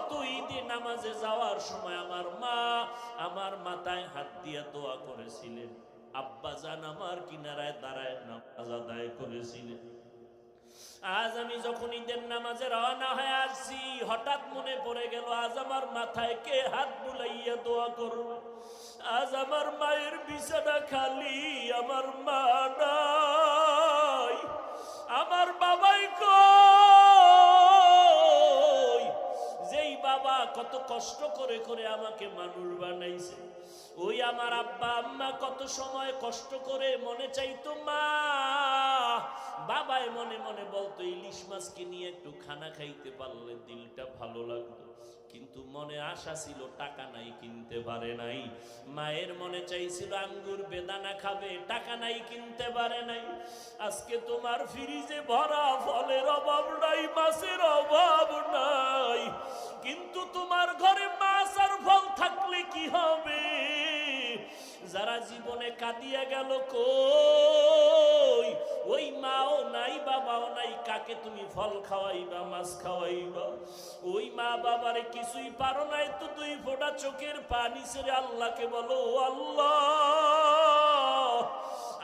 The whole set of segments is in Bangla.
গত ঈদে নামাজে যাওয়ার সময় আমার মা আমার মাথায় হাত দিয়ে দোয়া করেছিলেন, আব্বাজান আমার কিনারায় দাঁড়ায় নামাজ আদায় করেছিলেন। আজ আমি যখন ঈদের নামাজে রওনা হয়ে আসছি, হঠাৎ মনে পড়ে গেল আজ আমার মাথায় কে হাত বুলাইয়া দোয়া করবে। আজ আমার মায়ের বিছানা খালি, আমার মা নাই, আমার বাবাই কই। যেই বাবা কত কষ্ট করে করে আমাকে মানুষ বানাইছে, ওই আমার আব্বা আম্মা কত সময় কষ্ট করে মনে চাইতো মা, বাবাই মনে মনে বলতো ইলিশ মাছকে নিয়ে একটু খানা খাইতে পারলে দিলটা ভালো লাগতো। কিন্তু মনে আশা ছিল, টাকা নাই, কিনতে পারে নাই। মায়ের মনে চাইছিল আঙ্গুর বেদানা খাবে, টাকা নাই, কিনতে পারে নাই। আজকে তোমার ফ্রিজে ভরা ফলের অভাব নাই, মাছের অভাব নাই, কিন্তু তোমার ঘরে মাছ আর ফল থাকলে কি হবে? যারা জীবনে কাঁদিয়া গেল কই, ওই মাও নাই, বাবাও নাই, কাকে তুমি ফল খাওয়াইবা, মাছ খাওয়াইবা? ওই মা বাবারে কিছুই পারো নাই তো দুই ফোঁটা চোখের পানি ছেড়ে আল্লাহকে বলো, আল্লাহ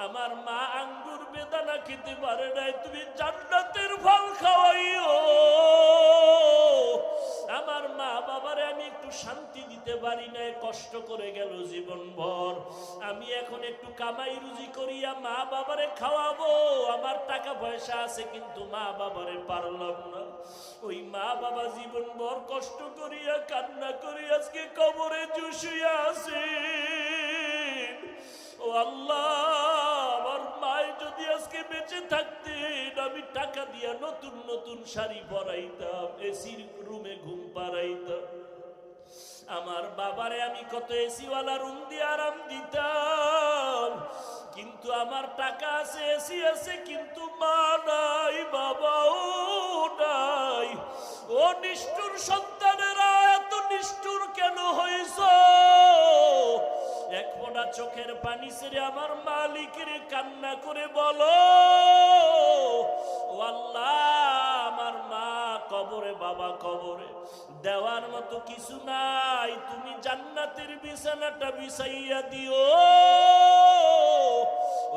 আমার মা আঙ্গুর বেদানা খেতে পারে নাই, তুমি জান্নাতের ফল খাওয়াইও। আমার মা বাবারে আমি একটু শান্তি দিতে পারি নাই, কষ্ট করে গেল জীবন ভর। আমি এখন একটু কামাই রুজি করিয়া মা বাবারে খাওয়াবো, আমার টাকা পয়সা আছে, কিন্তু মা বাবারে পারলাম না। ওই মা বাবা জীবন ভর কষ্ট করিয়া কান্না করি আজকে কবরে জুসিয়া আছে। ও আল্লাহ, আমার মায় যদি আজকে বেঁচে থাকতেন, আমি টাকা দিয়া নতুন নতুন শাড়ি পরাইতাম, এসির রুমে ঘুম পাড়াইতাম। আমার বাবারে আমি কত এসিওয়ালা রুম দিয়ে আরাম দিতাম, কিন্তু আমার টাকা আছে, এসি আছে, কিন্তু মা নাই, বাবাও নাই। ও নিষ্ঠুর সন্তানেরা, এত নিষ্ঠুর কেন হইছ? এক ফোঁটা চোখের পানি ছেড়ে আমার মালিকের কান্না করে বলো, ও আল্লাহ আমার মা কবরে, বাবা কবরে, দেওয়ার মতো কিছু নাই, তুমি জান্নাতের বিছানাটা বিছাইয়া দিও।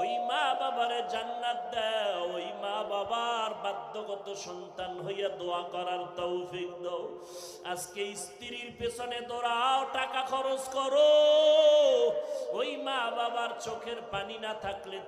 ওই মা বাবারে জান্নাত দাও, ওই মা বাবার বাধ্যগত সন্তান হইয়া দোয়া করার তৌফিক দাও। আজকে স্ত্রীর পেছনে দৌড়াও, টাকা খরচ করো, ওই মা বাবার চোখের পানি না থাকলে